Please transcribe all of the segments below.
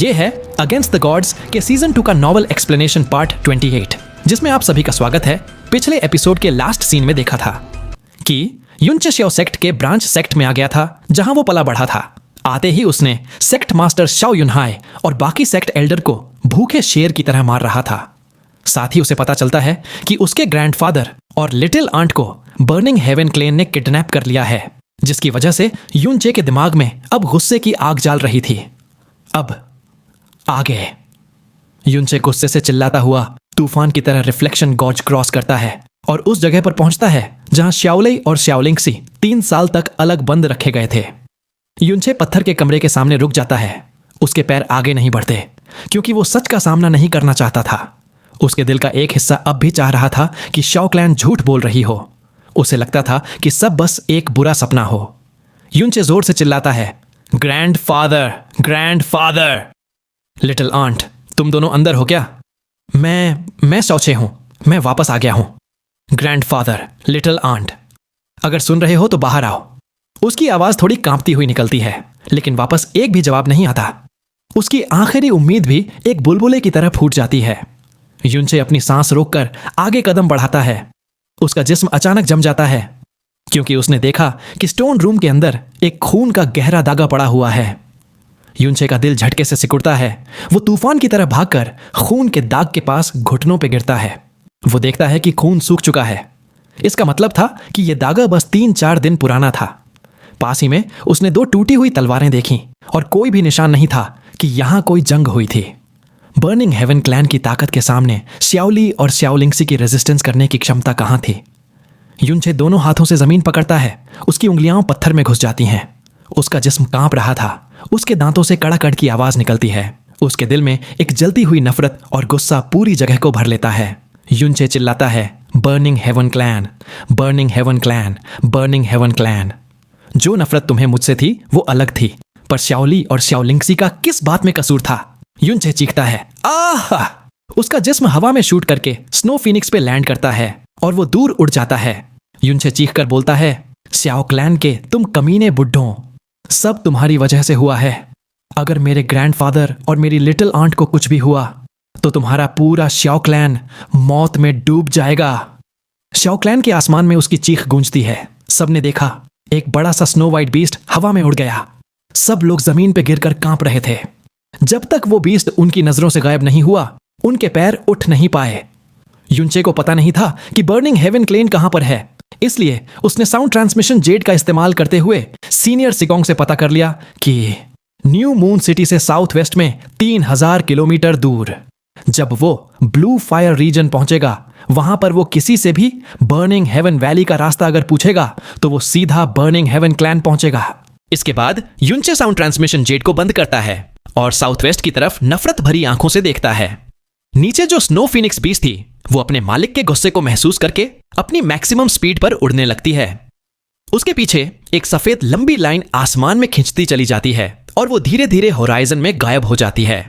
ये है against the gods के सीजन 2 का नॉवल एक्सप्लेनेशन पार्ट 28, जिसमें आप सभी का स्वागत है। पिछले एपिसोड के लास्ट सीन में देखा था कि युनचे श्याओ सेक्ट के ब्रांच सेक्ट में आ गया था, जहां वो पला बढ़ा था। आते ही उसने सेक्ट मास्टर शाओ युनहाई और बाकी सेक्ट एल्डर को भूखे शेर की तरह मार रहा था। साथ ही उसे पता चलता है कि उसके ग्रैंडफादर और लिटिल आंट को बर्निंग हेवन क्लेन ने किडनैप कर लिया है, जिसकी वजह से युनचे के दिमाग में अब गुस्से की आग जाल रही थी। अब आगे युनचे गुस्से से चिल्लाता हुआ तूफान की तरह रिफ्लेक्शन गॉज क्रॉस करता है और उस जगह पर पहुंचता है जहां श्याओलई और श्याओलिंगसी 3 साल तक अलग बंद रखे गए थे। युनचे पत्थर के कमरे के सामने रुक जाता है। उसके पैर आगे नहीं बढ़ते क्योंकि वो सच का सामना नहीं करना चाहता था। उसके दिल का एक हिस्सा अब भी चाह रहा था कि शाओ क्लैन झूठ बोल रही हो। उसे लगता था कि सब बस एक बुरा सपना हो। युनचे जोर से चिल्लाता है, ग्रैंडफादर, ग्रैंडफादर। लिटिल आंट, तुम दोनों अंदर हो क्या? मैं शौचे हूं, मैं वापस आ गया हूं। ग्रैंडफादर, लिटिल आंट, अगर सुन रहे हो तो बाहर आओ। उसकी आवाज थोड़ी कांपती हुई निकलती है, लेकिन वापस एक भी जवाब नहीं आता। उसकी आखिरी उम्मीद भी एक बुलबुले की तरह फूट जाती है। युनचे अपनी सांस रोककर आगे कदम बढ़ाता है। उसका जिस्म अचानक जम जाता है क्योंकि उसने देखा कि स्टोन रूम के अंदर एक खून का गहरा दागा पड़ा हुआ है। युनचे का दिल झटके से सिकुड़ता है। वो तूफान की तरह भागकर खून के दाग के पास घुटनों पे गिरता है। वो देखता है कि खून सूख चुका है। इसका मतलब था कि यह दागा बस 3-4 दिन पुराना था। पास ही में उसने 2 टूटी हुई तलवारें देखी और कोई भी निशान नहीं था कि यहां कोई जंग हुई थी। बर्निंग हेवन क्लैन की ताकत के सामने श्याओली और श्याओलिंगसी की रेजिस्टेंस करने की क्षमता कहां थी? युनचे दोनों हाथों से जमीन पकड़ता है। उसकी उंगलियां पत्थर में घुस जाती हैं। उसका जिस्म कांप रहा था। उसके दांतों से कड़ाकड़ की आवाज निकलती है। उसके दिल में एक जलती हुई नफरत और गुस्सा पूरी जगह को भर लेता है। युनचे चिल्लाता है, burning heaven clan, burning heaven clan, burning heaven clan. जो नफरत तुम्हें मुझसे थी वो अलग थी, पर श्याओली और श्याओलिंगसी का किस बात में कसूर था? युनचे चीखता है, आह! उसका जिस्म हवा में शूट करके स्नो फिनिक्स पे लैंड करता है और वो दूर उड़ जाता है। युनचे चीखकर बोलता है, श्याओ क्लैन के तुम कमीने बुड्ढों, सब तुम्हारी वजह से हुआ है। अगर मेरे ग्रैंडफादर और मेरी लिटिल आंट को कुछ भी हुआ तो तुम्हारा पूरा श्याओ क्लैन मौत में डूब जाएगा। श्याओ क्लैन के आसमान में उसकी चीख गूंजती है। सबने देखा, एक बड़ा सा स्नो वाइट बीस्ट हवा में उड़ गया। सब लोग जमीन पे गिरकर कांप रहे थे। जब तक वो बीस्ट उनकी नजरों से गायब नहीं हुआ, उनके पैर उठ नहीं पाए। युनचे को पता नहीं था कि बर्निंग हेवन क्लेन कहां पर है, इसलिए उसने साउंड ट्रांसमिशन जेड का इस्तेमाल करते हुए सीनियर सिगोंग से पता कर लिया कि न्यू मून सिटी से साउथ वेस्ट में 3000 किलोमीटर दूर। जब वो ब्लू फायर रीजन पहुंचेगा, वहां पर वो किसी से भी बर्निंग हेवन वैली का रास्ता अगर पूछेगा तो वो सीधा बर्निंग हेवन क्लैन पहुंचेगा। इसके बाद युनचे साउंड ट्रांसमिशन जेड को बंद करता है और साउथ वेस्ट की तरफ नफरत भरी आंखों से देखता है। नीचे जो स्नो फिनिक्स बीस्ट थी वो अपने मालिक के गुस्से को महसूस करके अपनी मैक्सिमम स्पीड पर उड़ने लगती है। उसके पीछे एक सफेद लंबी लाइन आसमान में खिंचती चली जाती है और वो धीरे धीरे होराइजन में गायब हो जाती है।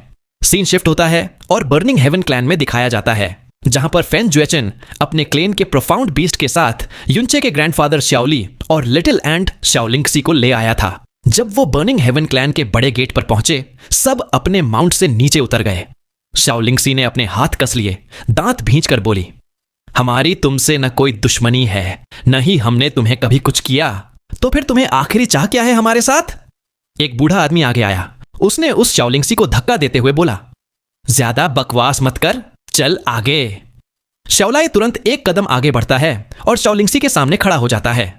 सीन शिफ्ट होता है और बर्निंग हेवन क्लैन में दिखाया जाता है, जहां पर फेन जुएचन अपने क्लेन के प्रोफाउंड बीस्ट के साथ युनचे के ग्रैंडफादर श्याओली और लिटिल एंट श्याओलिंगसी को ले आया था। जब वो बर्निंग हेवन क्लैन के बड़े गेट पर पहुंचे, सब अपने माउंट से नीचे उतर गए। श्याओलिंगसी ने अपने हाथ कस लिए, दांत भींचकर बोली, हमारी तुमसे न कोई दुश्मनी है, न ही हमने तुम्हें कभी कुछ किया, तो फिर तुम्हें आखिरी चाह क्या है हमारे साथ? एक बूढ़ा आदमी आगे आया। उसने उस श्याओलिंगसी को धक्का देते हुए बोला, ज्यादा बकवास मत कर, चल आगे। श्याओलाई तुरंत एक कदम आगे बढ़ता है और श्याओलिंगसी के सामने खड़ा हो जाता है।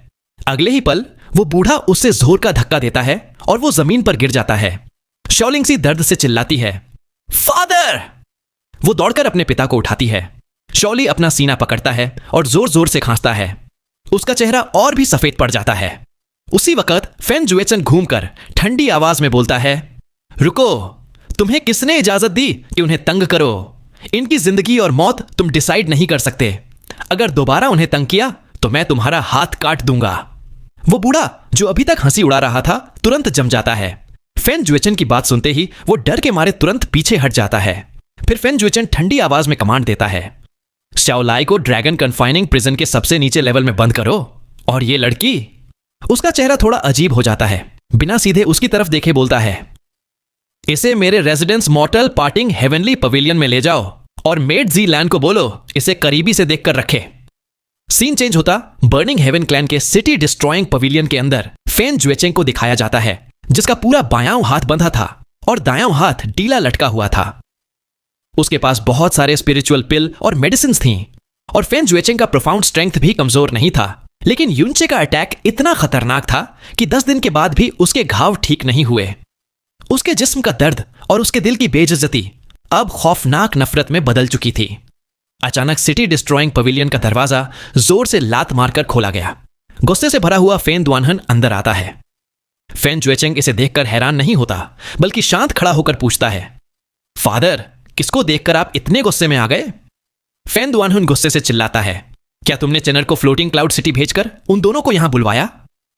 अगले ही पल वो बूढ़ा उससे जोर का धक्का देता है और वो जमीन पर गिर जाता है। श्याओलिंगसी दर्द से चिल्लाती है, फादर! वो दौड़कर अपने पिता को उठाती है। श्याओली अपना सीना पकड़ता है और जोर जोर से खांसता है। उसका चेहरा और भी सफेद पड़ जाता है। उसी वक्त फेन जुएचन घूमकर ठंडी आवाज में बोलता है, रुको, तुम्हें किसने इजाजत दी कि उन्हें तंग करो? इनकी जिंदगी और मौत तुम डिसाइड नहीं कर सकते। अगर दोबारा उन्हें तंग किया तो मैं तुम्हारा हाथ काट दूंगा। वो बूढ़ा जो अभी तक हंसी उड़ा रहा था तुरंत जम जाता है। फेन जुएचन की बात सुनते ही वो डर के मारे तुरंत पीछे हट जाता है। फिर फेन जुएचन ठंडी आवाज में कमांड देता है, श्याओलाई को ड्रैगन कन्फाइनिंग प्रिजन के सबसे नीचे लेवल में बंद करो। और ये लड़की, उसका चेहरा थोड़ा अजीब हो जाता है। बिना सीधे उसकी तरफ देखे बोलता है, इसे मेरे residence mortal parting heavenly pavilion में ले जाओ और मेड जी लैंड को बोलो इसे करीबी से देखकर रखे। सीन चेंज होता बर्निंग हेवन क्लैन के सिटी डिस्ट्रॉइंग पवेलियन के अंदर फेन ज्वेचेंग को दिखाया जाता है, जिसका पूरा बायां हाथ बंधा था और दायां हाथ ढीला लटका हुआ था। उसके पास बहुत सारे स्पिरिचुअल पिल और मेडिसिन थीं और फेन ज्वेचेंग का प्रोफाउंड स्ट्रेंथ भी कमजोर नहीं था, लेकिन युनचे का अटैक इतना खतरनाक था कि 10 दिन के बाद भी उसके घाव ठीक नहीं हुए। उसके जिस्म का दर्द और उसके दिल की बेइज्जती अब खौफनाक नफरत में बदल चुकी थी। अचानक सिटी डिस्ट्रॉइंग पवेलियन का दरवाजा जोर से लात मारकर खोला गया। गुस्से से भरा हुआ फेन दुआनहन अंदर आता है। फेन ज्वेचेंग इसे देखकर हैरान नहीं होता, बल्कि शांत खड़ा होकर पूछता है, फादर, किसको देखकर आप इतने गुस्से में आ गए? फेन दुआनहन गुस्से से चिल्लाता है, क्या तुमने चेनर को फ्लोटिंग क्लाउड सिटी भेजकर उन दोनों को यहां बुलवाया?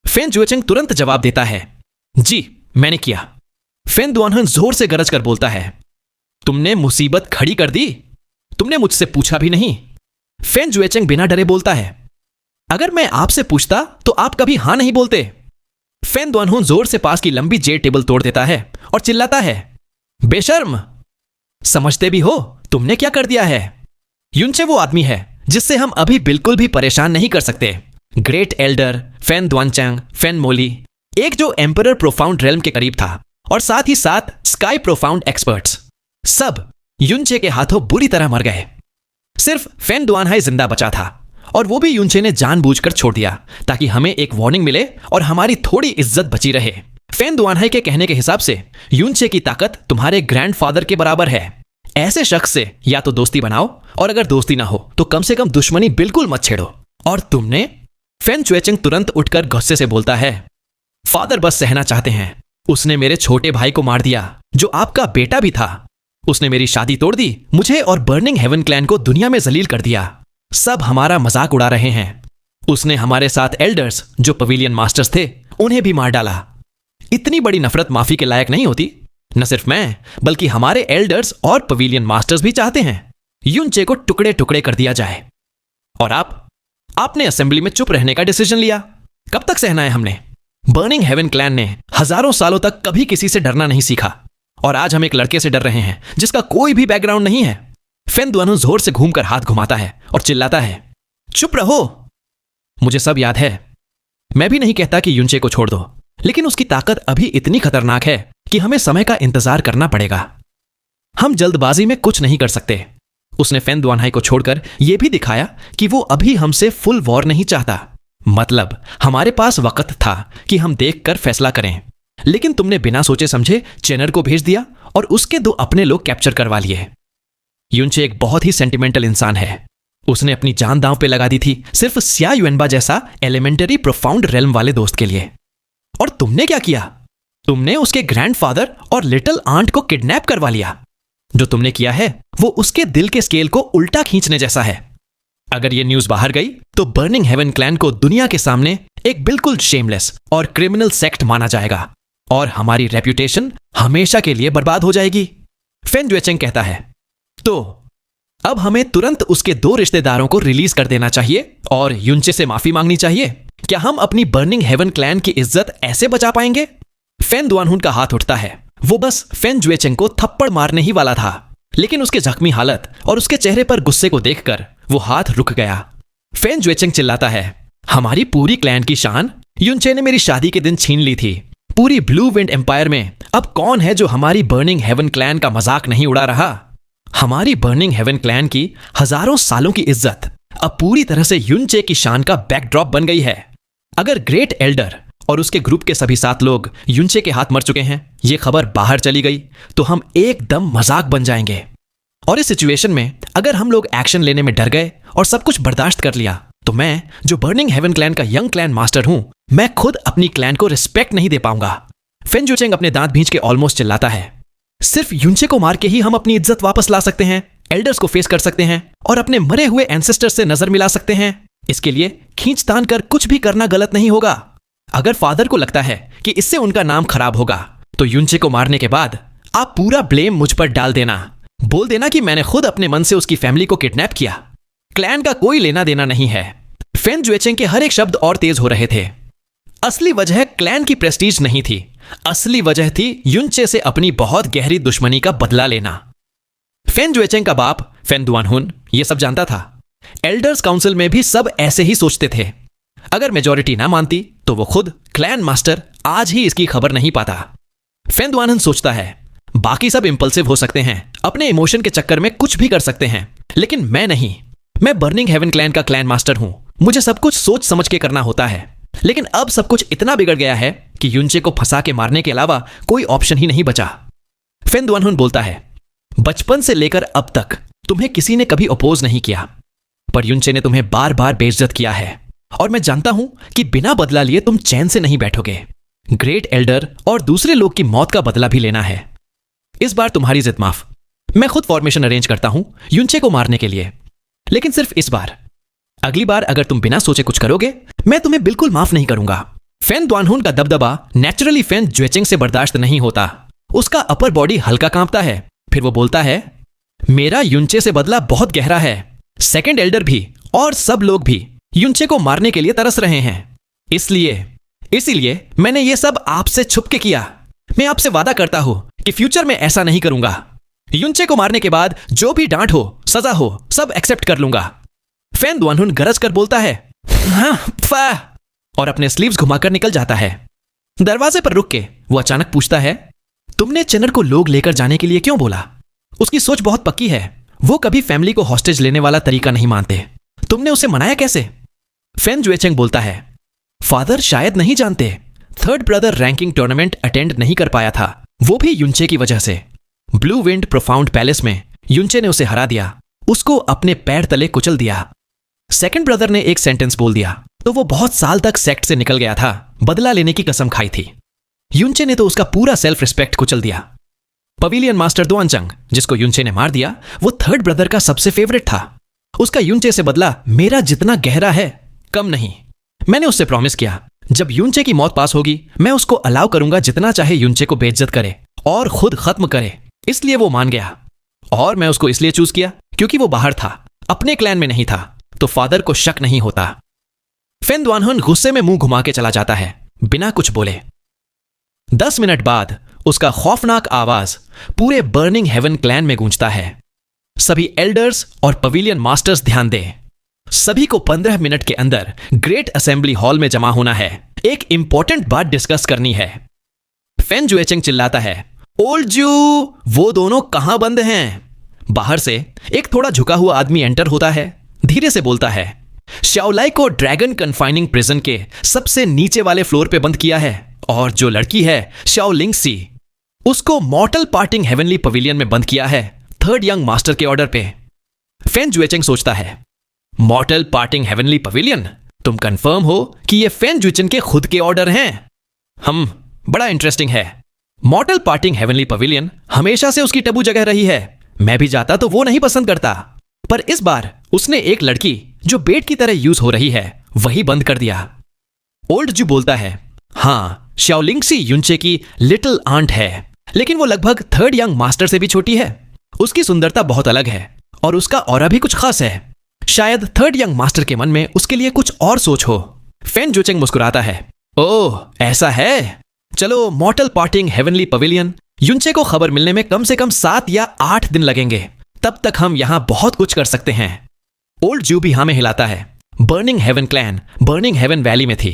फेन ज्वेचेंग तुरंत जवाब देता है, जी मैंने किया। फेन दुआनहन जोर से गरज कर बोलता है, तुमने मुसीबत खड़ी कर दी, तुमने मुझसे पूछा भी नहीं। फेन ज्वेचेंग बिना डरे बोलता है, अगर मैं आपसे पूछता तो आप कभी हां नहीं बोलते। फेन दुआनहन जोर से पास की लंबी जेड टेबल तोड़ देता है और चिल्लाता है, बेशर्म, समझते भी हो तुमने क्या कर दिया है? युनचे वो आदमी है जिससे हम अभी बिल्कुल भी परेशान नहीं कर सकते। ग्रेट एल्डर फेन दुआनचैंग फेन मोली, एक जो एम्परर प्रोफाउंड रेल्म के करीब था, और साथ ही साथ स्काई प्रोफाउंड एक्सपर्ट्स, सब युनचे के हाथों बुरी तरह मर गए। सिर्फ फेन दुआनहाई जिंदा बचा था, और वो भी युनचे ने जानबूझकर छोड़ दिया ताकि हमें एक वार्निंग मिले और हमारी थोड़ी इज्जत बची रहे। फेन दुआनहाई के कहने के हिसाब से युनचे की ताकत तुम्हारे ग्रैंडफादर के बराबर है। ऐसे शख्स से या तो दोस्ती बनाओ, और अगर दोस्ती ना हो तो कम से कम दुश्मनी बिल्कुल मत छेड़ो। और तुमने? फेन ज्वेचेंग तुरंत उठकर गुस्से से बोलता है, फादर बस सहना चाहते हैं। उसने मेरे छोटे भाई को मार दिया जो आपका बेटा भी था। उसने मेरी शादी तोड़ दी, मुझे और बर्निंग हेवन क्लैन को दुनिया में जलील कर दिया। सब हमारा मजाक उड़ा रहे हैं। उसने हमारे साथ एल्डर्स जो पवेलियन मास्टर्स थे उन्हें भी मार डाला। इतनी बड़ी नफरत माफी के लायक नहीं होती। न सिर्फ मैं बल्कि हमारे एल्डर्स और पवेलियन मास्टर्स भी चाहते हैं युनचे को टुकड़े टुकड़े कर दिया जाए। और आपने असेंबली में चुप रहने का डिसीजन लिया। कब तक सहना है हमने? बर्निंग हेवन क्लैन ने हजारों सालों तक कभी किसी से डरना नहीं सीखा, और आज हम एक लड़के से डर रहे हैं जिसका कोई भी बैकग्राउंड नहीं है। फेन दुआनहन जोर से घूमकर हाथ घुमाता है और चिल्लाता है, चुप रहो। मुझे सब याद है। मैं भी नहीं कहता कि युनचे को छोड़ दो, लेकिन उसकी ताकत अभी इतनी खतरनाक है कि हमें समय का इंतजार करना पड़ेगा। हम जल्दबाजी में कुछ नहीं कर सकते। उसने फेन दुआनहाई को छोड़कर यह भी दिखाया कि वो अभी हमसे फुल वॉर नहीं चाहता। मतलब हमारे पास वक्त था कि हम देखकर फैसला करें, लेकिन तुमने बिना सोचे समझे चेनर को भेज दिया और उसके 2 अपने लोग कैप्चर करवा लिए। युनचे एक बहुत ही सेंटिमेंटल इंसान है। उसने अपनी जान दांव पे लगा दी थी सिर्फ सिया युएनबा जैसा एलिमेंटरी प्रोफाउंड रेल्म वाले दोस्त के लिए। और तुमने क्या किया? तुमने उसके ग्रैंडफादर और लिटिल आंट को किडनैप करवा लिया। जो तुमने किया है वो उसके दिल के स्केल को उल्टा खींचने जैसा है। अगर ये न्यूज बाहर गई तो बर्निंग हेवन क्लैन को दुनिया के सामने एक बिल्कुल शेमलेस और क्रिमिनल सेक्ट माना जाएगा, और हमारी रेप्यूटेशन हमेशा के लिए बर्बाद हो जाएगी। फेन ज्वेचेंग कहता है, तो अब हमें तुरंत उसके 2 रिश्तेदारों को रिलीज कर देना चाहिए और युनचे से माफी मांगनी चाहिए। क्या हम अपनी बर्निंग हेवन क्लैन की इज्जत ऐसे बचा पाएंगे? फेन दुआनहन का हाथ उठता है। वो बस फेन ज्वेचेंग को थप्पड़ मारने ही वाला था, लेकिन उसके जख्मी हालत और उसके चेहरे पर गुस्से को देखकर वो हाथ रुक गया। फेन ज्वेचेंग चिल्लाता है, हमारी पूरी क्लैन की शान युनचे ने मेरी शादी के दिन छीन ली थी। पूरी ब्लू विंड एम्पायर में अब कौन है जो हमारी बर्निंग हेवन क्लैन का मजाक नहीं उड़ा रहा? हमारी बर्निंग हेवन क्लैन की हजारों सालों की इज्जत अब पूरी तरह से युनचे की शान का बैकड्रॉप बन गई है। अगर ग्रेट एल्डर और उसके ग्रुप के सभी 7 लोग युनचे के हाथ मर चुके हैं, ये खबर बाहर चली गई तो हम एकदम मजाक बन जाएंगे। और इस सिचुएशन में अगर हम लोग एक्शन लेने में डर गए और सब कुछ बर्दाश्त कर लिया, तो मैं जो बर्निंग हेवन क्लैन का यंग क्लैन मास्टर हूं, मैं खुद अपनी क्लैन को रिस्पेक्ट नहीं दे पाऊंगा। फेन ज्वेचेंग अपने दांत भींच के ऑलमोस्ट चिल्लाता है, सिर्फ युनचे को मार के ही हम अपनी इज्जत वापस ला सकते हैं, एल्डर्स को फेस कर सकते हैं और अपने मरे हुए एंसेस्टर्स से नजर मिला सकते हैं। इसके लिए खींचतान कर कुछ भी करना गलत नहीं होगा। अगर फादर को लगता है कि इससे उनका नाम खराब होगा, तो युनचे को मारने के बाद आप पूरा ब्लेम मुझ पर डाल देना। बोल देना कि मैंने खुद अपने मन से उसकी फैमिली को किडनैप किया। क्लैन का कोई लेना देना नहीं है। फेन ज्वेचेंग के हर एक शब्द और तेज हो रहे थे। असली वजह क्लैन की प्रेस्टीज नहीं थी, असली वजह थी युनचे से अपनी बहुत गहरी दुश्मनी का बदला लेना। फेन जुएचेंग का बाप फेन दुआनहुन यह सब जानता था। एल्डर्स काउंसिल में भी सब ऐसे ही सोचते थे। अगर मेजॉरिटी ना मानती तो वो खुद क्लैन मास्टर आज ही इसकी खबर नहीं पाता। फेन दुआनहुन सोचता है बाकी सब इंपल्सिव हो सकते हैं, अपने इमोशन के चक्कर में कुछ भी कर सकते हैं, लेकिन मैं नहीं। मैं बर्निंग हेवन क्लैन का क्लैन मास्टर हूं। मुझे सब कुछ सोच समझ के करना होता है। लेकिन अब सब कुछ इतना बिगड़ गया है कि युनचे को फंसा के मारने के अलावा कोई ऑप्शन ही नहीं बचा। फेन दुआनहुन बोलता है बचपन से लेकर अब तक तुम्हें किसी ने कभी अपोज नहीं किया, पर युनचे ने तुम्हें बार बार बेइज्जत किया है, और मैं जानता हूं कि बिना बदला लिए तुम चैन से नहीं बैठोगे। ग्रेट एल्डर और दूसरे लोग की मौत का बदला भी लेना है। इस बार तुम्हारी जिद माफ। मैं खुद फॉर्मेशन अरेंज करता हूं युनचे को मारने के लिए, लेकिन सिर्फ इस बार। अगली बार अगर तुम बिना सोचे कुछ करोगे मैं तुम्हें बिल्कुल माफ नहीं करूंगा। फेन दुआनहुन का दबदबा नेचुरली फेन जुएचेंग से बर्दाश्त नहीं होता। उसका अपर बॉडी हल्का कांपता है। फिर वो बोलता है मेरा युनचे से बदला बहुत गहरा है। सेकंड एल्डर भी और सब लोग भी युनचे को मारने के लिए तरस रहे हैं। इसीलिए मैंने ये सब आपसे छुप के किया। मैं आपसे वादा करता हूं कि फ्यूचर में ऐसा नहीं करूंगा। युनचे को मारने के बाद जो भी डांट हो, सजा हो, सब एक्सेप्ट कर लूंगा। फेन दुआनहुन गरज कर बोलता है हाँ फा, और अपने स्लीव्स घुमाकर निकल जाता है। दरवाजे पर रुक के वो अचानक पूछता है तुमने चेनर को लोग लेकर जाने के लिए क्यों बोला? उसकी सोच बहुत पक्की है। वो कभी फैमिली को हॉस्टेज लेने वाला तरीका नहीं मानते। तुमने उसे मनाया कैसे? फेन जुएचेंग बोलता है फादर शायद नहीं जानते, third brother ranking tournament attend नहीं कर पाया था, वो भी युनचे की वजह से। ब्लू विंड प्रोफाउंड पैलेस में युनचे ने उसे हरा दिया, उसको अपने पैर तले कुचल दिया। सेकंड ब्रदर ने एक सेंटेंस बोल दिया तो वो बहुत साल तक सेक्ट से निकल गया था, बदला लेने की कसम खाई थी। युनचे ने तो उसका पूरा सेल्फ रिस्पेक्ट कुचल दिया। पवेलियन मास्टर दुआनचंग जिसको युनचे ने मार दिया, वो थर्ड ब्रदर का सबसे फेवरेट था। उसका युनचे से बदला मेरा जितना गहरा है कम नहीं। मैंने उससे प्रॉमिस किया जब युनचे की मौत पास होगी मैं उसको अलाउ करूंगा जितना चाहे युनचे को बेइज्जत करे और खुद खत्म करे। इसलिए वो मान गया, और मैं उसको इसलिए चूज किया क्योंकि वो बाहर था, अपने क्लैन में नहीं था, तो फादर को शक नहीं होता। फेन दुआनहुन गुस्से में मुंह घुमा के चला जाता है बिना कुछ बोले। 10 मिनट बाद उसका खौफनाक आवाज पूरे बर्निंग हेवन क्लैन में गूंजता है। सभी एल्डर्स और पवेलियन मास्टर्स ध्यान दें। सभी को 15 मिनट के अंदर ग्रेट असेंबली हॉल में जमा होना है। एक इंपॉर्टेंट बात डिस्कस करनी है। फेन जुएचेंग चिल्लाता है ओल्ड जू, वो दोनों कहां बंद हैं? बाहर से एक थोड़ा झुका हुआ आदमी एंटर होता है, धीरे से बोलता है शाओलाई को ड्रैगन कन्फाइनिंग प्रिजन के सबसे नीचे वाले फ्लोर पे बंद किया है, और जो लड़की है शाओलिंगसी, उसको मॉर्टल पार्टिंग हेवनली पवेलियन में बंद किया है थर्ड यंग मास्टर के ऑर्डर पे। फेन जुएचेंग सोचता है मॉर्टल पार्टिंग हेवनली पवेलियन, तुम कंफर्म हो कि ये फेन जुएचेंग के खुद के ऑर्डर हैं? बड़ा इंटरेस्टिंग है। मॉर्टल पार्टिंग हेवनली पवेलियन हमेशा से उसकी टबू जगह रही है। मैं भी जाता तो वो नहीं पसंद करता, पर इस बार उसने एक लड़की जो बेट की तरह यूज हो रही है वही बंद कर दिया। ओल्ड जू बोलता है हाँ, शाओलिंगसी युनचे की लिटिल आंट है, लेकिन वो लगभग थर्ड यंग मास्टर से भी छोटी है। उसकी सुंदरता बहुत अलग है और उसका ऑरा भी कुछ खास है। शायद थर्ड यंग मास्टर के मन में उसके लिए कुछ और सोच हो। फेन जुएचेंग मुस्कुराता है ओह ऐसा है, चलो मॉर्टल पार्टिंग हेवनली पवेलियन। युनचे को खबर मिलने में कम से कम 7 या 8 दिन लगेंगे, तब तक हम यहां बहुत कुछ कर सकते हैं। ओल्ड जू भी हाँ में हिलाता है। Burning heaven clan burning heaven valley में थी।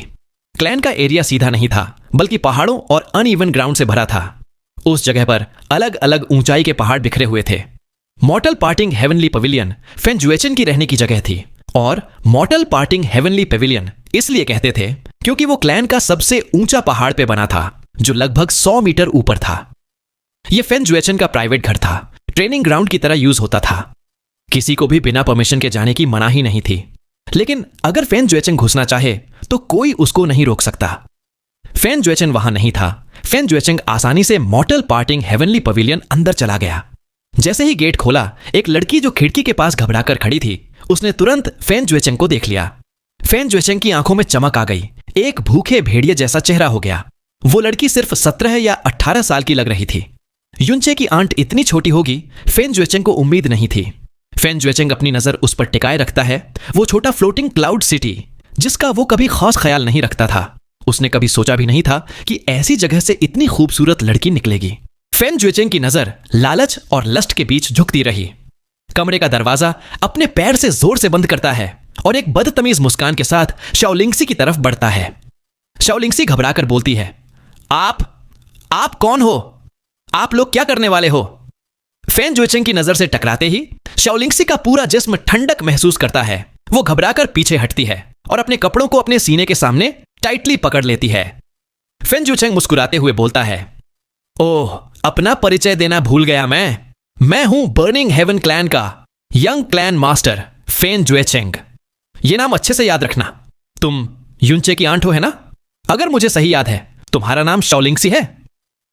क्लैन का एरिया सीधा नहीं था, बल्कि पहाड़ों और अनइवन ग्राउंड से भरा था। उस जगह पर अलग अलग ऊंचाई के पहाड़ बिखरे हुए थे। मॉर्टल पार्टिंग हेवनली पवेलियन फेन जुएचेंग की रहने की जगह थी, और मॉर्टल पार्टिंग हेवनली पवेलियन इसलिए कहते थे क्योंकि वो क्लैन का सबसे ऊंचा पहाड़ पे बना था, जो लगभग 100 मीटर ऊपर था। यह फेन जुएचेंग का प्राइवेट घर था, ट्रेनिंग ग्राउंड की तरह यूज होता था। किसी को भी बिना परमिशन के जाने की मनाही नहीं थी, लेकिन अगर फेन जुएचेंग घुसना चाहे तो कोई उसको नहीं रोक सकता। फेन जुएचेंग वहां नहीं था। फेन जुएचेंग आसानी से मॉर्टल पार्टिंग हेवनली पवेलियन अंदर चला गया। जैसे ही गेट खोला, एक लड़की जो खिड़की के पास घबराकर खड़ी थी, उसने तुरंत फेन जुएचेंग को देख लिया। फेन जुएचेंग की आंखों में चमक आ गई, एक भूखे भेड़िए जैसा चेहरा हो गया। वो लड़की सिर्फ 17 या 18 साल की लग रही थी। युनचे की आंट इतनी छोटी होगी, फेन जुएचेंग को उम्मीद नहीं थी। फेन जुएचेंग अपनी नजर उस पर टिकाए रखता है, वो छोटा फ्लोटिंग क्लाउड सिटी जिसका वो कभी खास ख्याल नहीं रखता था। उसने कभी सोचा भी नहीं था कि ऐसी जगह से इतनी खूबसूरत लड़की निकलेगी। फेन जुएचेंग की नजर लालच और लस्ट के बीच झुकती रही। कमरे का दरवाजा अपने पैर से जोर से बंद करता है और एक बदतमीज मुस्कान के साथ शाओलिंगसी की तरफ बढ़ता है। शाओलिंगसी घबराकर बोलती है, आप कौन हो? आप लोग क्या करने वाले हो? फेन जुएचेंग की नजर से टकराते ही शाओलिंगसी का पूरा जिस्म ठंडक महसूस करता है। वो घबराकर पीछे हटती है और अपने कपड़ों को अपने सीने के सामने टाइटली पकड़ लेती है। फेन जुएचेंग मुस्कुराते हुए बोलता है, ओह, अपना परिचय देना भूल गया मैं हूं बर्निंग हेवन क्लैन का यंग क्लैन मास्टर फेन जुएचेंग। ये नाम अच्छे से याद रखना। तुम युनचे की आंट हो, है ना? अगर मुझे सही याद है तुम्हारा नाम शाओलिंगसी है।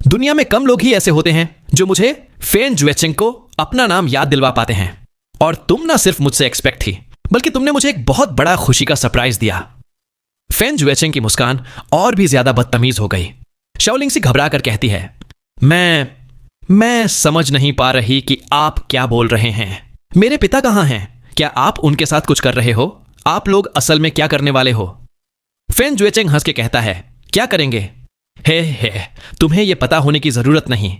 दुनिया में कम लोग ही ऐसे होते हैं जो मुझे फेन जुएचेंग को अपना नाम याद दिलवा पाते हैं, और तुम ना सिर्फ मुझसे एक्सपेक्ट थी बल्कि तुमने मुझे एक बहुत बड़ा खुशी का सरप्राइज दिया। फेन जुएचेंग की मुस्कान और भी ज्यादा बदतमीज हो गई। शाओलिंगसी घबरा कर कहती है, मैं समझ नहीं पा रही कि आप क्या बोल रहे हैं। मेरे पिता कहां हैं? क्या आप उनके साथ कुछ कर रहे हो? आप लोग असल में क्या करने वाले हो? फेन जुएचेंग हंस के कहता है, क्या करेंगे? हे, तुम्हें यह पता होने की जरूरत नहीं।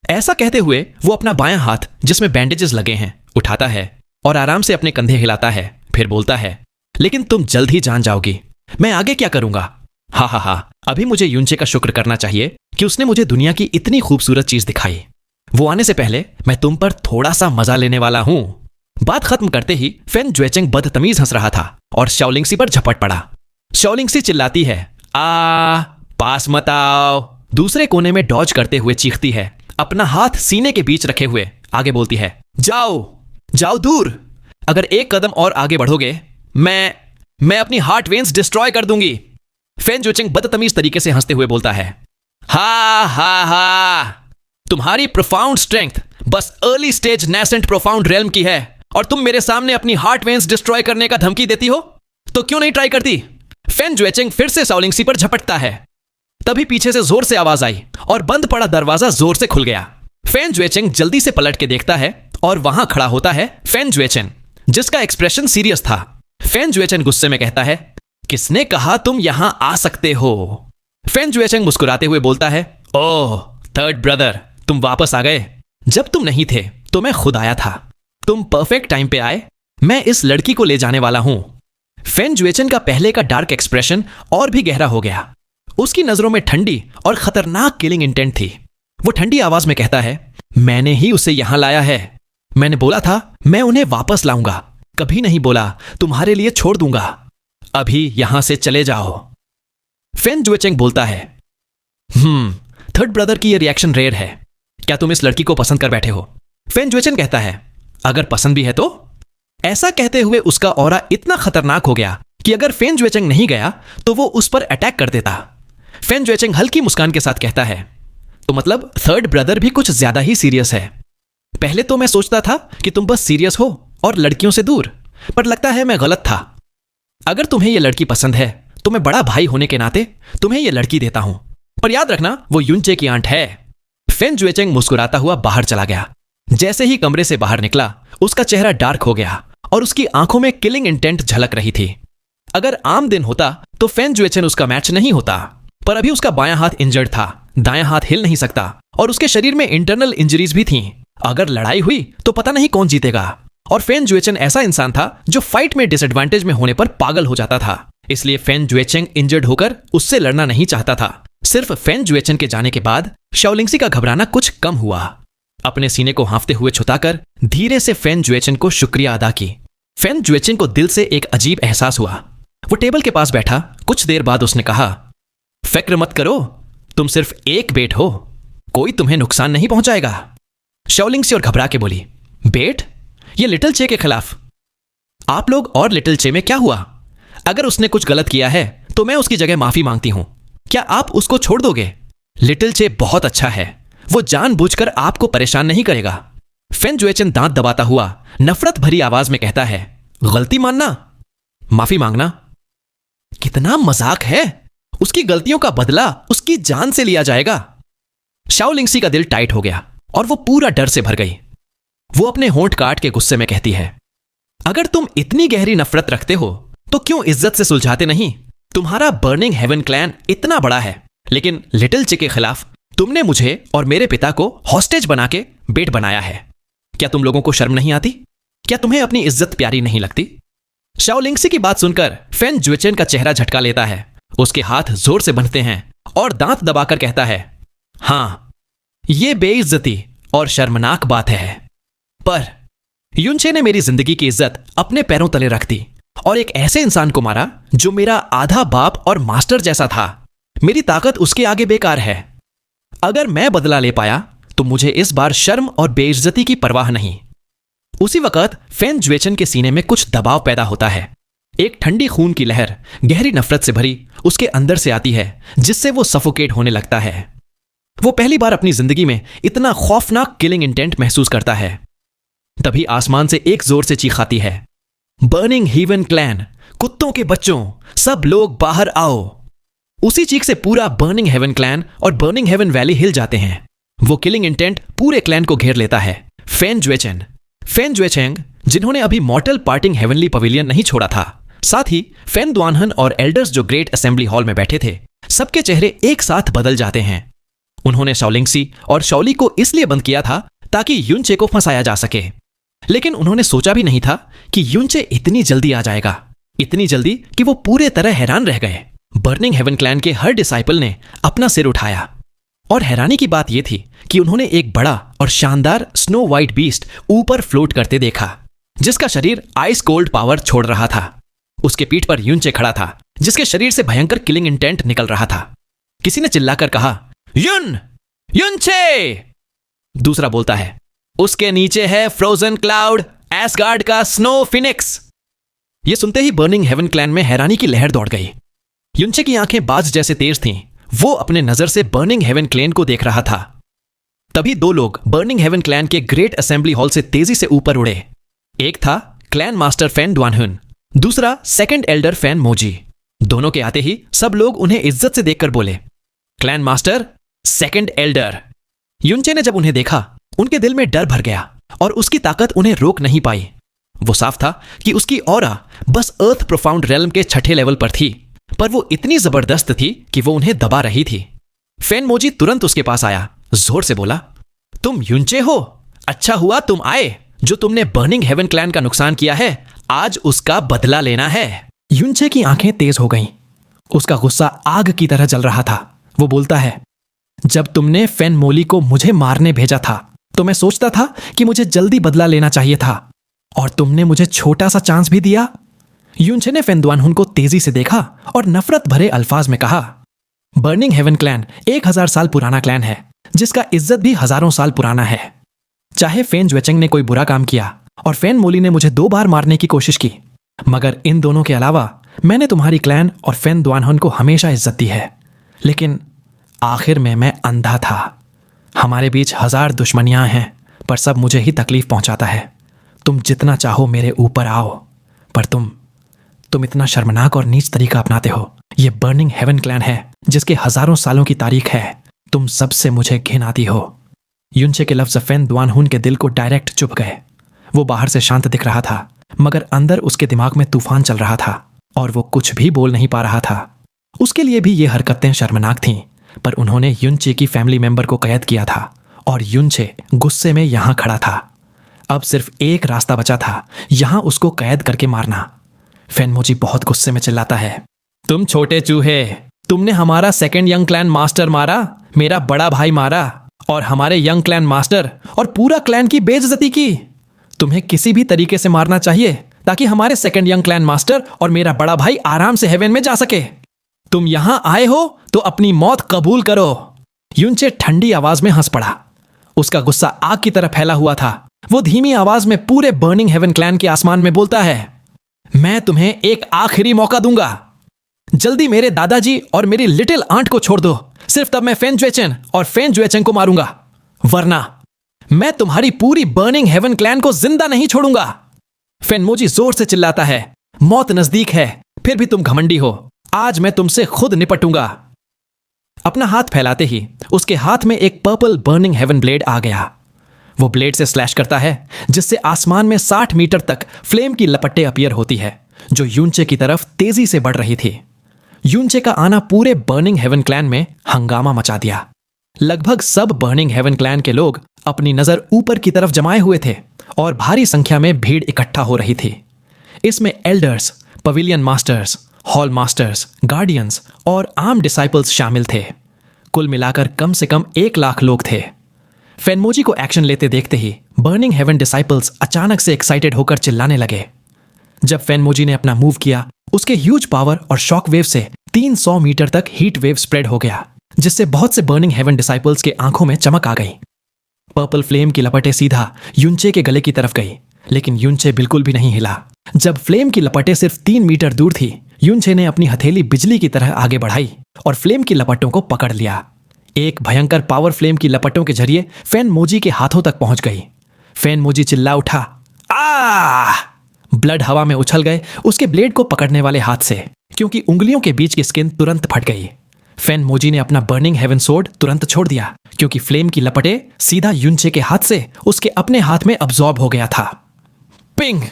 ऐसा कहते हुए वो अपना बायां हाथ, जिसमें बैंडेजेस लगे हैं, उठाता है और आराम से अपने कंधे हिलाता है। फिर बोलता है, लेकिन तुम जल्द ही जान जाओगी। मैं आगे क्या करूंगा? हा, अभी मुझे युनचे का शुक्र करना चाहिए कि उसने मुझे दुनिया की इतनी खूबसूरत चीज दिखाई। वो आने से पहले मैं तुम पर थोड़ा सा मजा लेने वाला हूं। बात खत्म करते ही फेन जुएचेंग बदतमीज हंस रहा था और शाओलिंगसी पर झपट पड़ा। शाओलिंगसी चिल्लाती है, पास मत आओ। दूसरे कोने में डॉज करते हुए चीखती है, अपना हाथ सीने के बीच रखे हुए आगे बोलती है, जाओ दूर। अगर एक कदम और आगे बढ़ोगे मैं अपनी हार्ट वेन्स डिस्ट्रॉय कर दूंगी। फेन जुएचेंग बदतमीज तरीके से हंसते हुए बोलता है, हा, तुम्हारी प्रोफाउंड स्ट्रेंथ बस early stage nascent profound realm की है, और तुम मेरे सामने अपनी हार्ट वेन्स डिस्ट्रॉय करने का धमकी देती हो? तो क्यों नहीं ट्राई करती? फेन जुएचेंग फिर से शाओलिंगसी पर झपटता है। तभी पीछे से जोर से आवाज आई और बंद पड़ा दरवाजा जोर से खुल गया। फेन जुएचेंग जल्दी से पलट के देखता है और वहां खड़ा होता है फेन जुएचेन, जिसका एक्सप्रेशन सीरियस था। फेन जुएचेन गुस्से में कहता है, किसने कहा तुम यहां आ सकते हो? फेन जुएचेंग मुस्कुराते हुए बोलता है, ओह थर्ड ब्रदर, तुम वापस आ गए। जब तुम नहीं थे तो मैं खुद आया था। तुम परफेक्ट टाइम पे आए। मैं इस लड़की को ले जाने वाला हूं। फेन जुएचेन का पहले का डार्क एक्सप्रेशन और भी गहरा हो गया। उसकी नजरों में ठंडी और खतरनाक किलिंग इंटेंट थी। वो ठंडी आवाज में कहता है, मैंने ही उसे यहां लाया है। मैंने बोला था मैं उन्हें वापस लाऊंगा, कभी नहीं बोला तुम्हारे लिए छोड़ दूंगा। अभी यहां से चले जाओ। फेन जुएचेंग बोलता है, थर्ड ब्रदर की यह रिएक्शन रेयर है। क्या तुम इस लड़की को पसंद कर बैठे हो? फेन जुएचेन कहता है, अगर पसंद भी है तो? ऐसा कहते हुए उसका ऑरा इतना खतरनाक हो गया कि अगर फेन जुएचेंग नहीं गया तो वो उस पर अटैक कर देता। फेन जुएचेंग हल्की मुस्कान के साथ कहता है, तो मतलब थर्ड ब्रदर भी कुछ ज्यादा ही सीरियस है। पहले तो मैं सोचता था कि तुम बस सीरियस हो और लड़कियों से दूर, पर लगता है मैं गलत था। अगर तुम्हें यह लड़की पसंद है तो मैं बड़ा भाई होने के नाते तुम्हें यह लड़की देता हूं, पर याद रखना वो युनचे की आंट है। फेन जुएचेंग मुस्कुराता हुआ बाहर चला गया। जैसे ही कमरे से बाहर निकला उसका चेहरा डार्क हो गया और उसकी आंखों में किलिंग इंटेंट झलक रही थी। अगर आम दिन होता तो फेन जुएचेन उसका मैच नहीं होता, पर अभी उसका बायां हाथ इंजर्ड था, दायां हाथ हिल नहीं सकता और उसके शरीर में इंटरनल इंजरीज भी थीं। अगर लड़ाई हुई तो पता नहीं कौन जीतेगा। और फेन जुएचेन ऐसा इंसान था जो फाइट में डिसएडवांटेज में होने पर पागल हो जाता था। इसलिए फेन जुएचेंग इंजर्ड होकर उससे लड़ना नहीं चाहता था। सिर्फ फेन जुएचेन के जाने के बाद शाओलिंगसी का घबराना कुछ कम हुआ। अपने सीने को हांफते हुए छुताकर धीरे से फेन जुएचेन को शुक्रिया अदा की। फेन जुएचेन को दिल से एक अजीब एहसास हुआ। वो टेबल के पास बैठा। कुछ देर बाद उसने कहा, फिक्र मत करो, तुम सिर्फ एक बेट हो, कोई तुम्हें नुकसान नहीं पहुंचाएगा। शाओलिंगसी और घबरा के बोली, बेट? ये लिटिल चे के खिलाफ? आप लोग और लिटिल चे में क्या हुआ? अगर उसने कुछ गलत किया है तो मैं उसकी जगह माफी मांगती हूं। क्या आप उसको छोड़ दोगे? लिटिल चे बहुत अच्छा है, वो जानबूझकर आपको परेशान नहीं करेगा। फेन जुएचेन दांत दबाता हुआ नफरत भरी आवाज में कहता है, गलती मानना, माफी मांगना? कितना मजाक है। उसकी गलतियों का बदला उसकी जान से लिया जाएगा। शाओलिंगसी का दिल टाइट हो गया और वो पूरा डर से भर गई। वो अपने होंठ काट के गुस्से में कहती है, अगर तुम इतनी गहरी नफरत रखते हो तो क्यों इज्जत से सुलझाते नहीं? तुम्हारा बर्निंग हेवन क्लैन इतना बड़ा है, लेकिन लिटिल चे के खिलाफ तुमने मुझे और मेरे पिता को हॉस्टेज बना के बेट बनाया है। क्या तुम लोगों को शर्म नहीं आती? क्या तुम्हें अपनी इज्जत प्यारी नहीं लगती? शाओ लिंगसी की बात सुनकर फेन जुएचेन का चेहरा झटका लेता है। उसके हाथ जोर से बंधते हैं और दांत दबाकर कहता है, हां, यह बेइज्जती और शर्मनाक बात है, पर युनचे ने मेरी जिंदगी की इज्जत अपने पैरों तले रख दी और एक ऐसे इंसान को मारा जो मेरा आधा बाप और मास्टर जैसा था। मेरी ताकत उसके आगे बेकार है। अगर मैं बदला ले पाया तो मुझे इस बार शर्म और बेइज्जती की परवाह नहीं। उसी वक्त फेन जुएचेन के सीने में कुछ दबाव पैदा होता है। एक ठंडी खून की लहर गहरी नफरत से भरी उसके अंदर से आती है, जिससे वो सफोकेट होने लगता है। वो पहली बार अपनी जिंदगी में इतना खौफनाक किलिंग इंटेंट महसूस करता है। तभी आसमान से एक जोर से चीख आती है, बर्निंग हेवन क्लैन, कुत्तों के बच्चों, सब लोग बाहर आओ। उसी चीख से पूरा बर्निंग हेवन क्लैन और बर्निंग हेवन वैली हिल जाते हैं। वो किलिंग इंटेंट पूरे क्लैन को घेर लेता है। फेन जुएचेंग, जिन्होंने अभी मॉर्टल पार्टिंग हेवनली पवेलियन नहीं छोड़ा था, साथ ही फेन दुआनहन और एल्डर्स जो ग्रेट असेंबली हॉल में बैठे थे, सबके चेहरे एक साथ बदल जाते हैं। उन्होंने शाओलिंगसी और शाओली को इसलिए बंद किया था ताकि युनचे को फंसाया जा सके, लेकिन उन्होंने सोचा भी नहीं था कि युनचे इतनी जल्दी आ जाएगा। इतनी जल्दी कि वो पूरे तरह हैरान रह गए। बर्निंग हेवन क्लैन के हर डिसाइपल ने अपना सिर उठाया, और हैरानी की बात यह थी कि उन्होंने एक बड़ा और शानदार स्नो वाइट बीस्ट ऊपर फ्लोट करते देखा, जिसका शरीर आइस कोल्ड पावर छोड़ रहा था। उसके पीठ पर युनचे खड़ा था, जिसके शरीर से भयंकर किलिंग इंटेंट निकल रहा था। किसी ने चिल्लाकर कहा, युनचे! दूसरा बोलता है, उसके नीचे है फ्रोजन क्लाउड, एसगार्ड का स्नो फिनिक्स। यह सुनते ही बर्निंग हेवन क्लैन में हैरानी की लहर दौड़ गई। युनचे की आंखें बाज जैसे तेज थीं। वो अपने नजर से बर्निंग हेवन क्लैन को देख रहा था। तभी दो लोग बर्निंग हेवन क्लैन के ग्रेट असेंबली हॉल से तेजी से ऊपर उड़े। एक था क्लैन मास्टर फेन दुआनहुन, दूसरा सेकंड एल्डर फेन मोजी। दोनों के आते ही सब लोग उन्हें इज्जत से देखकर बोले, क्लैन मास्टर, सेकंड एल्डर। युनचे ने जब उन्हें देखा, उनके दिल में डर भर गया और उसकी ताकत उन्हें रोक नहीं पाई। वो साफ था कि उसकी ऑरा बस अर्थ प्रोफाउंड रेल्म के छठे लेवल पर थी, पर वो इतनी जबरदस्त थी कि वो उन्हें दबा रही थी। फेन मोजी तुरंत उसके पास आया, जोर से बोला, तुम युनचे हो? अच्छा हुआ तुम आए। जो तुमने बर्निंग हेवन क्लैन का नुकसान किया है, आज उसका बदला लेना है। युनचे की आंखें तेज हो गईं। उसका गुस्सा आग की तरह जल रहा था। वो बोलता है, जब तुमने फेन मोली को मुझे मारने भेजा था तो मैं सोचता था कि मुझे जल्दी बदला लेना चाहिए था, और तुमने मुझे छोटा सा चांस भी दिया। युनचे ने फेन दुआनहुन को तेजी से देखा और नफरत भरे अल्फाज में कहा, बर्निंग हेवन क्लैन 1000 साल पुराना क्लैन है, जिसका इज्जत भी हजारों साल पुराना है। चाहे फेन जुएचेंग ने कोई बुरा काम किया और फेन मोली ने मुझे 2 बार मारने की कोशिश की, मगर इन दोनों के अलावा मैंने तुम्हारी क्लैन और फेन दुआनहुन को हमेशा इज्जत दी है। लेकिन आखिर में मैं अंधा था। हमारे बीच 1000 दुश्मनियां हैं, पर सब मुझे ही तकलीफ पहुंचाता है। तुम जितना चाहो मेरे ऊपर आओ, पर तुम इतना शर्मनाक और नीच तरीका अपनाते हो। यह बर्निंग हेवन क्लैन है, जिसके हजारों सालों की तारीख है। तुम सबसे मुझे घिन आती हो। युनचे के लफ्ज फेन दुआनहुन के दिल को डायरेक्ट चुभ गए। वो बाहर से शांत दिख रहा था, मगर अंदर उसके दिमाग में तूफान चल रहा था और वो कुछ भी बोल नहीं पा रहा था। उसके लिए भी ये हरकतें शर्मनाक थीं, पर उन्होंने युनचे की फैमिली मेंबर को कैद किया था और युनचे गुस्से में यहां खड़ा था। अब सिर्फ एक रास्ता बचा था, यहां उसको कैद करके मारना। फेन मोजी बहुत गुस्से में चिल्लाता है, तुम छोटे चूहे, तुमने हमारा सेकंड यंग क्लैन मास्टर मारा, मेरा बड़ा भाई मारा और हमारे यंग क्लैन मास्टर और पूरा क्लैन की बेइज्जती की। तुम्हें किसी भी तरीके से मारना चाहिए ताकि हमारे सेकंड यंग क्लैन मास्टर और मेरा बड़ा भाई आराम से हेवन में जा सके। तुम यहां आए हो तो अपनी मौत कबूल करो। युनचे ठंडी आवाज में हंस पड़ा। उसका गुस्सा आग की तरह फैला हुआ था। वो धीमी आवाज में पूरे बर्निंग हेवन क्लैन के आसमान में बोलता है, मैं तुम्हें एक आखिरी मौका दूंगा। जल्दी मेरे दादाजी और मेरी लिटिल आंट को छोड़ दो। सिर्फ तब मैं फेन जुएचेन और फेन जुएचेंग को मारूंगा, वरना मैं तुम्हारी पूरी बर्निंग हेवन क्लैन को जिंदा नहीं छोड़ूंगा। फेन मोजी जोर से चिल्लाता है, मौत नजदीक है, फिर भी तुम घमंडी हो। आज मैं तुमसे खुद निपटूंगा। अपना हाथ फैलाते ही उसके हाथ में एक पर्पल बर्निंग हेवन ब्लेड आ गया। वो ब्लेड से स्लैश करता है, जिससे आसमान में 60 मीटर तक फ्लेम की लपटें अपीयर होती है, जो युनचे की तरफ तेजी से बढ़ रही थी। युनचे का आना पूरे बर्निंग हेवन क्लैन में हंगामा मचा दिया। लगभग सब बर्निंग हेवन क्लैन के लोग अपनी नजर ऊपर की तरफ जमाए हुए थे और भारी संख्या में भीड़ इकट्ठा हो रही थी। इसमें elders, pavilion masters, hall masters, guardians और आर्म डिसाइपल्स शामिल थे। कुल मिलाकर कम से कम 1 लाख लोग थे। फेनमोजी को एक्शन लेते देखते ही बर्निंग हेवन डिसाइपल्स अचानक से एक्साइटेड होकर चिल्लाने लगे। जब फेनमोजी ने अपना मूव किया, उसके ह्यूज पावर और शॉक वेव से 300 मीटर तक हीट वेव स्प्रेड हो गया, जिससे बहुत से बर्निंग हेवन डिसाइपल्स के आंखों में चमक आ गई। पर्पल फ्लेम की लपटें सीधा युनचे के गले की तरफ गई, लेकिन युनचे बिल्कुल भी नहीं हिला। जब फ्लेम की लपटें सिर्फ 3 मीटर दूर थी, युनचे ने अपनी हथेली बिजली की तरह आगे बढ़ाई और फ्लेम की लपटों को पकड़ लिया। एक भयंकर पावर फ्लेम की लपटों के जरिए फेनमोजी के हाथों तक पहुंच गई। फेनमोजी चिल्ला उठा, आ! ब्लड हवा में उछल गए उसके ब्लेड को पकड़ने वाले हाथ से, क्योंकि उंगलियों के बीच की स्किन तुरंत फट गई। फेनमोजी ने अपना बर्निंग हेवन सोर्ड तुरंत छोड़ दिया, क्योंकि फ्लेम की लपटें सीधा युनचे के हाथ से उसके अपने हाथ में अब्सॉर्ब हो गया था। पिंग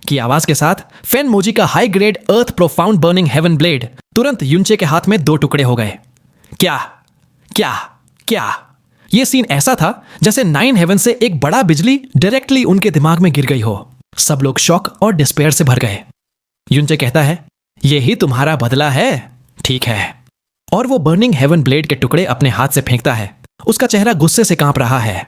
की आवाज के साथ फेनमोजी का हाई ग्रेड अर्थ प्रोफाउंड बर्निंग हेवन ब्लेड तुरंत युनचे के हाथ में 2 टुकड़े हो गए। क्या क्या क्या यह सीन ऐसा था जैसे 9 हेवन से एक बड़ा बिजली डायरेक्टली उनके दिमाग में गिर गई हो। सब लोग शॉक और डिस्पेयर से भर गए। युनचे कहता है, यही तुम्हारा बदला है, ठीक है। और वो बर्निंग हेवन ब्लेड के टुकड़े अपने हाथ से फेंकता है। उसका चेहरा गुस्से से कांप रहा है।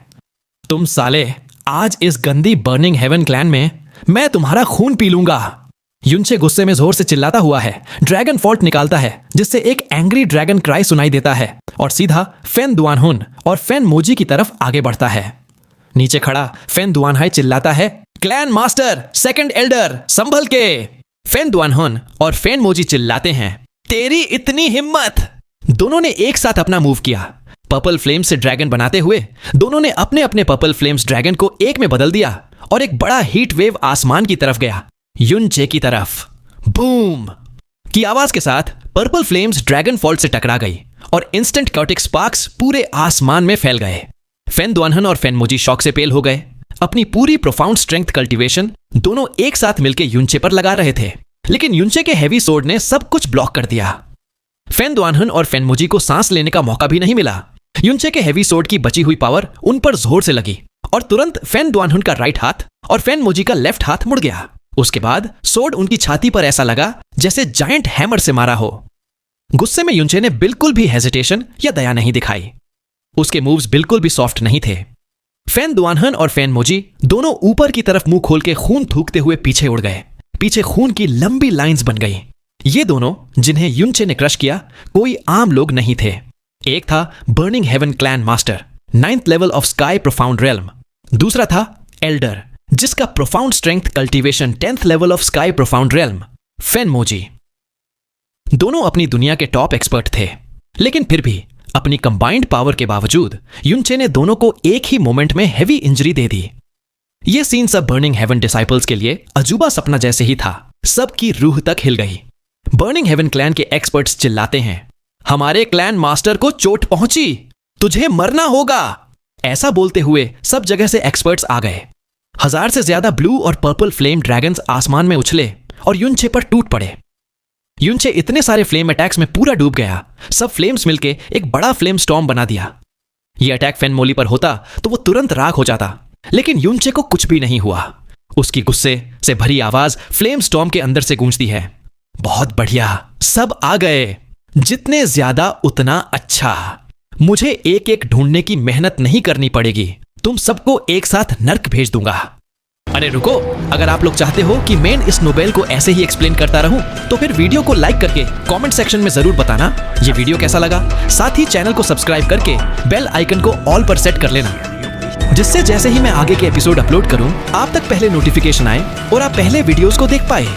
तुम साले, आज इस गंदी बर्निंग हेवन क्लैन में मैं तुम्हारा खून पी लूंगा। युनचे गुस्से में जोर से चिल्लाता हुआ है, ड्रैगन फॉल्ट निकालता है, जिससे एक एंग्री ड्रैगन क्राई सुनाई देता है और सीधा फेन दुआनहुन और फेनमोजी की तरफ आगे बढ़ता है। नीचे खड़ा फेन दुआनहाई चिल्लाता है, क्लैन मास्टर, सेकंड एल्डर, संभल के। फेन दुआनहुन और फेनमोजी चिल्लाते हैं, तेरी इतनी हिम्मत। दोनों ने एक साथ अपना मूव किया। पर्पल फ्लेम से ड्रैगन बनाते हुए दोनों ने अपने अपने पर्पल फ्लेम्स ड्रैगन को एक में बदल दिया और एक बड़ा हीट वेव आसमान की तरफ गया, युनचे की तरफ। बूम की आवाज के साथ पर्पल फ्लेम्स ड्रैगन फॉल्ट से टकरा गई और इंस्टेंट कर्टिक स्पार्क्स पूरे आसमान में फैल गए। फेन दुआनहुन और फेनमोजी शॉक से पेल हो गए। अपनी पूरी प्रोफाउंड स्ट्रेंथ कल्टीवेशन दोनों एक साथ मिलकर युनचे पर लगा रहे थे, लेकिन युनचे के हेवी सोर्ड ने सब कुछ ब्लॉक कर दिया। फेन दुआनहुन और फेनमोजी को सांस लेने का मौका भी नहीं मिला। युनचे के हेवी सोर्ड की बची हुई पावर उन पर जोर से लगी और तुरंत फेन दुआनहुन का राइट हाथ और फेनमोजी का लेफ्ट हाथ मुड़ गया। उसके बाद सोर्ड उनकी छाती पर ऐसा लगा जैसे जायंट हैमर से मारा हो। गुस्से में युनचे ने बिल्कुल भी हेजिटेशन या दया नहीं दिखाई। उसके मूव्स बिल्कुल भी सॉफ्ट नहीं थे। फेन दुआनहुन और फेनमोजी दोनों ऊपर की तरफ मुंह खोल के खून थूकते हुए पीछे उड़ गए। पीछे खून की लंबी लाइंस बन गई। ये दोनों जिन्हें युनचे ने क्रश किया कोई आम लोग नहीं थे। एक था burning heaven clan master, 9th level of sky profound realm. दूसरा था एल्डर, जिसका profound strength cultivation 10th level of sky profound realm, फेनमोजी। दोनों अपनी दुनिया के टॉप एक्सपर्ट थे, लेकिन फिर भी अपनी कंबाइंड पावर के बावजूद युनचे ने दोनों को एक ही मोमेंट में हेवी इंजरी दे दी। यह सीन सब बर्निंग हेवन डिसाइपल्स के लिए अजूबा सपना जैसे ही था। सबकी रूह तक हिल गई। बर्निंग हेवन क्लैन के एक्सपर्ट्स चिल्लाते हैं, हमारे क्लैन मास्टर को चोट पहुंची, तुझे मरना होगा। ऐसा बोलते हुए सब जगह से एक्सपर्ट्स आ गए। 1000 से ज्यादा ब्लू और पर्पल फ्लेम ड्रैगन्स आसमान में उछले और युनचे पर टूट पड़े। युनचे इतने सारे फ्लेम अटैक्स में पूरा डूब गया। सब फ्लेम्स मिलके एक बड़ा फ्लेम स्टॉर्म बना दिया। यह अटैक फेनमोली पर होता तो वो तुरंत राख हो जाता, लेकिन युनचे को कुछ भी नहीं हुआ। उसकी गुस्से से भरी आवाज फ्लेम स्टॉर्म के अंदर से गूंजती है, बहुत बढ़िया, सब आ गए, जितने ज्यादा उतना अच्छा। मुझे एक एक ढूंढने की मेहनत नहीं करनी पड़ेगी, तुम सबको एक साथ नर्क भेज दूंगा। अरे रुको, अगर आप लोग चाहते हो कि मैं इस नोबेल को ऐसे ही एक्सप्लेन करता रहूं, तो फिर वीडियो को लाइक करके कमेंट सेक्शन में जरूर बताना ये वीडियो कैसा लगा। साथ ही चैनल को सब्सक्राइब करके बेल आइकन को ऑल पर सेट कर लेना, जिससे जैसे ही मैं आगे के एपिसोड अपलोड करूं, आप तक पहले नोटिफिकेशन आए और आप पहले वीडियोस को देख पाए।